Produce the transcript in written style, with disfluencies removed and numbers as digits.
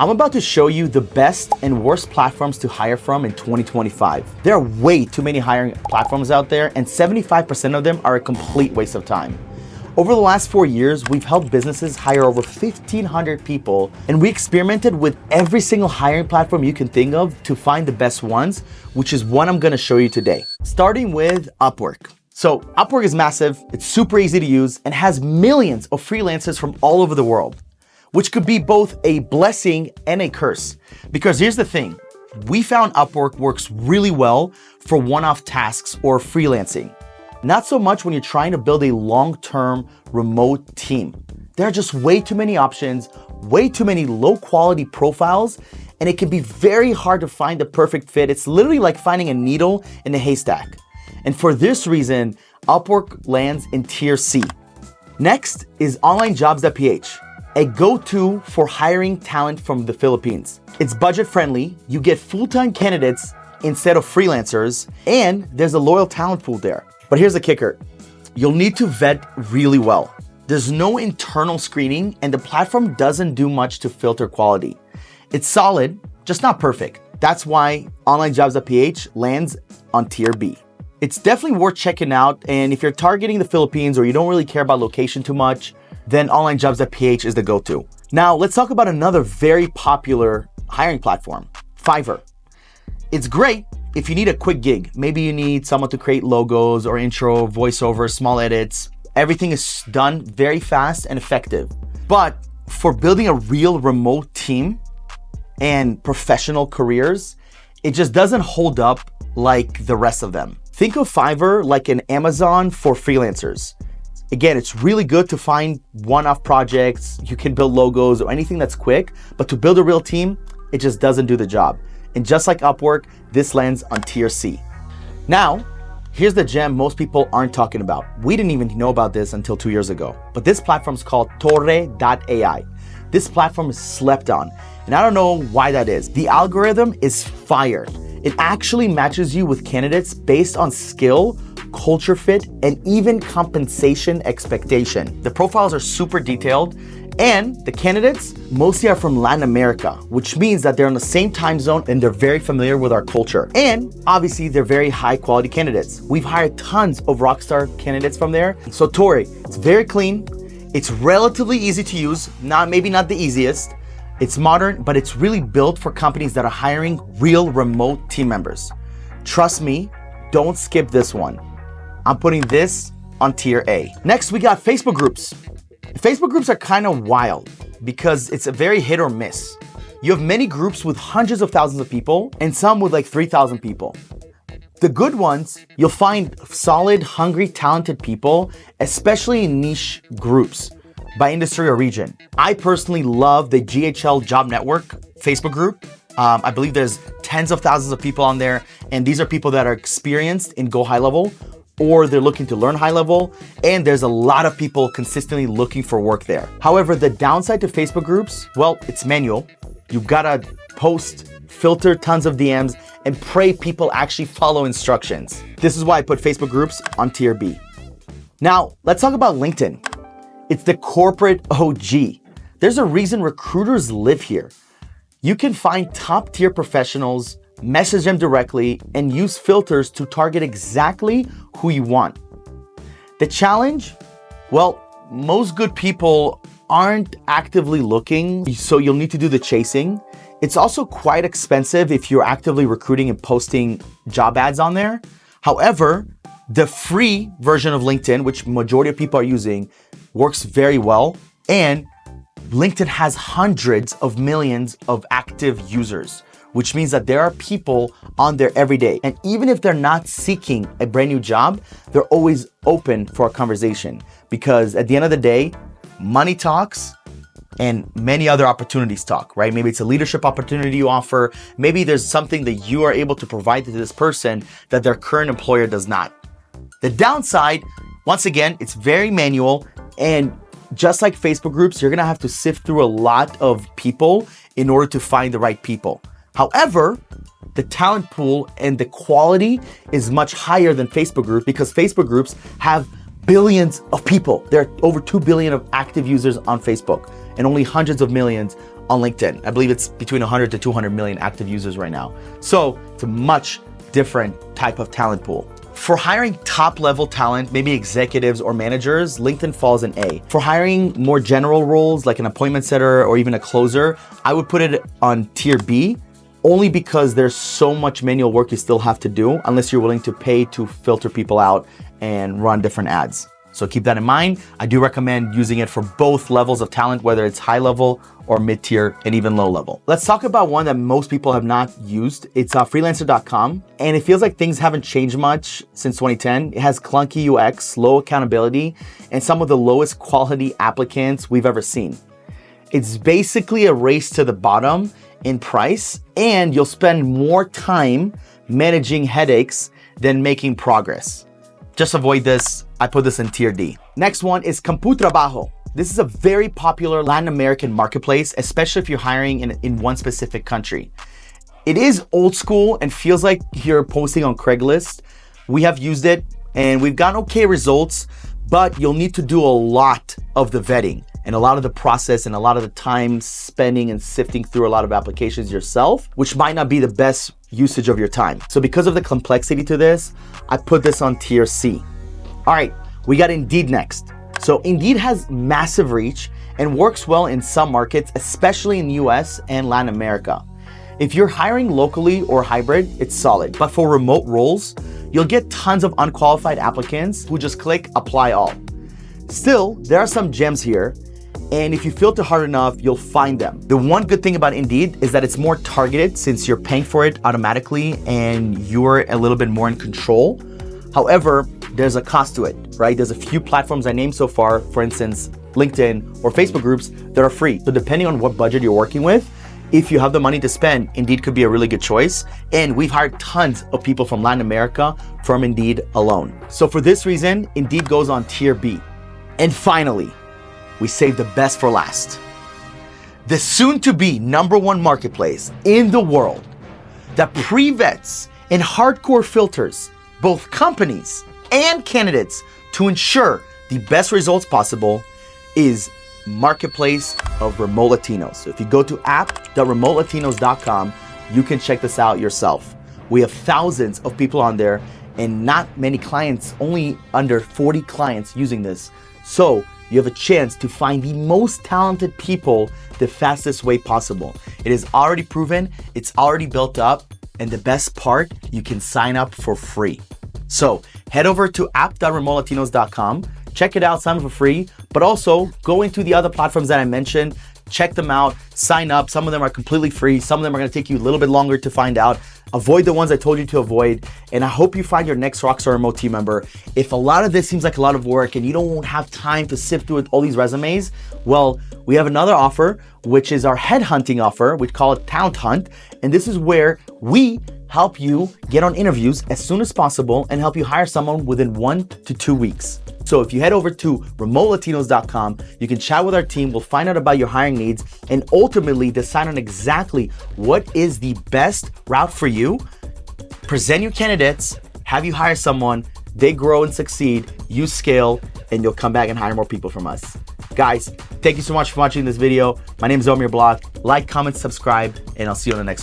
I'm about to show you the best and worst platforms to hire from in 2025. There are way too many hiring platforms out there, and 75% of them are a complete waste of time. Over the last 4 years, we've helped businesses hire over 1,500 people, and we experimented with every single hiring platform you can think of to find the best ones, which is what I'm gonna show you today. Starting with Upwork. So Upwork is massive, it's super easy to use, and has millions of freelancers from all over the world, which could be both a blessing and a curse. Because here's the thing, we found Upwork works really well for one-off tasks or freelancing. Not so much when you're trying to build a long-term remote team. There are just way too many options, way too many low-quality profiles, and it can be very hard to find the perfect fit. It's literally like finding a needle in a haystack. And for this reason, Upwork lands in tier C. Next is onlinejobs.ph, a go-to for hiring talent from the Philippines. It's budget-friendly, you get full-time candidates instead of freelancers, and there's a loyal talent pool there. But here's the kicker, you'll need to vet really well. There's no internal screening, and the platform doesn't do much to filter quality. It's solid, just not perfect. That's why onlinejobs.ph lands on tier B. It's definitely worth checking out, and if you're targeting the Philippines or you don't really care about location too much, then onlinejobs.ph is the go-to. Now, let's talk about another very popular hiring platform, Fiverr. It's great if you need a quick gig. Maybe you need someone to create logos or intro, voiceover, small edits. Everything is done very fast and effective. But for building a real remote team and professional careers, it just doesn't hold up like the rest of them. Think of Fiverr like an Amazon for freelancers. Again, it's really good to find one-off projects. You can build logos or anything that's quick, but to build a real team, it just doesn't do the job. And just like Upwork, this lands on tier C. Now, here's the gem most people aren't talking about. We didn't even know about this until 2 years ago, but this platform is called Torre.ai. This platform is slept on, and I don't know why that is. The algorithm is fire. It actually matches you with candidates based on skill, culture fit, and even compensation expectation. The profiles are super detailed, and the candidates mostly are from Latin America, which means that they're in the same time zone and they're very familiar with our culture. And obviously, they're very high quality candidates. We've hired tons of rockstar candidates from there. So Torre, it's very clean. It's relatively easy to use, maybe not the easiest. It's modern, but it's really built for companies that are hiring real remote team members. Trust me, don't skip this one. I'm putting this on tier A. Next, we got Facebook groups. Facebook groups are kind of wild because it's a very hit or miss. You have many groups with hundreds of thousands of people and some with like 3,000 people. The good ones, you'll find solid, hungry, talented people, especially in niche groups by industry or region. I personally love the GHL Job Network Facebook group. I believe there's tens of thousands of people on there, and these are people that are experienced in Go High Level, or they're looking to learn high level, and there's a lot of people consistently looking for work there. However, the downside to Facebook groups, well, it's manual. You've gotta post, filter tons of DMs, and pray people actually follow instructions. This is why I put Facebook groups on tier B. Now, let's talk about LinkedIn. It's the corporate OG. There's a reason recruiters live here. You can find top tier professionals, message them directly, and use filters to target exactly who you want. The challenge? Well, most good people aren't actively looking, so you'll need to do the chasing. It's also quite expensive if you're actively recruiting and posting job ads on there. However, the free version of LinkedIn, which majority of people are using, works very well. And LinkedIn has hundreds of millions of active users, which means that there are people on there every day. And even if they're not seeking a brand new job, they're always open for a conversation, because at the end of the day, money talks and many other opportunities talk, right? Maybe it's a leadership opportunity you offer. Maybe there's something that you are able to provide to this person that their current employer does not. The downside, once again, it's very manual, and just like Facebook groups, you're gonna have to sift through a lot of people in order to find the right people. However, the talent pool and the quality is much higher than Facebook groups, because Facebook groups have billions of people. There are over 2 billion of active users on Facebook and only hundreds of millions on LinkedIn. I believe it's between 100 to 200 million active users right now. So it's a much different type of talent pool. For hiring top level talent, maybe executives or managers, LinkedIn falls in A. For hiring more general roles like an appointment setter or even a closer, I would put it on tier B, only because there's so much manual work you still have to do unless you're willing to pay to filter people out and run different ads. So keep that in mind. I do recommend using it for both levels of talent, whether it's high level or mid-tier and even low level. Let's talk about one that most people have not used. It's freelancer.com. And it feels like things haven't changed much since 2010. It has clunky UX, low accountability, and some of the lowest quality applicants we've ever seen. It's basically a race to the bottom in price, and you'll spend more time managing headaches than making progress. Just avoid this. I put this in tier D. Next one is CompuTrabajo. This is a very popular Latin American marketplace, especially if you're hiring in one specific country. It is old school and feels like you're posting on Craigslist. We have used it and we've gotten okay results, but you'll need to do a lot of the vetting and a lot of the process and a lot of the time spending and sifting through a lot of applications yourself, which might not be the best usage of your time. So because of the complexity to this, I put this on tier C. All right, we got Indeed next. So Indeed has massive reach and works well in some markets, especially in the US and Latin America. If you're hiring locally or hybrid, it's solid. But for remote roles, you'll get tons of unqualified applicants who just click apply all. Still, there are some gems here, and if you filter hard enough, you'll find them. The one good thing about Indeed is that it's more targeted since you're paying for it automatically and you're a little bit more in control. However, there's a cost to it, right? There's a few platforms I named so far, for instance, LinkedIn or Facebook groups that are free. So depending on what budget you're working with, if you have the money to spend, Indeed could be a really good choice. And we've hired tons of people from Latin America from Indeed alone. So for this reason, Indeed goes on tier B. And finally, we saved the best for last. The soon-to-be #1 marketplace in the world that pre-vets and hardcore filters both companies and candidates to ensure the best results possible is Marketplace of Remote Latinos. So if you go to app.remotelatinos.com, you can check this out yourself. We have thousands of people on there and not many clients, only under 40 clients using this. So you have a chance to find the most talented people the fastest way possible. It is already proven, it's already built up, and the best part, you can sign up for free. So head over to app.remotelatinos.com, check it out, sign up for free, but also go into the other platforms that I mentioned, check them out, sign up. Some of them are completely free. Some of them are gonna take you a little bit longer to find out. Avoid the ones I told you to avoid. And I hope you find your next Rockstar Remote team member. If a lot of this seems like a lot of work and you don't have time to sift through all these resumes, well, we have another offer, which is our headhunting offer. We call it Talent Hunt. And this is where we help you get on interviews as soon as possible and help you hire someone within 1 to 2 weeks. So if you head over to remotelatinos.com, you can chat with our team. We'll find out about your hiring needs and ultimately decide on exactly what is the best route for you. Present your candidates, have you hire someone, they grow and succeed, you scale, and you'll come back and hire more people from us. Guys, thank you so much for watching this video. My name is Omir Block. Like, comment, subscribe, and I'll see you on the next one.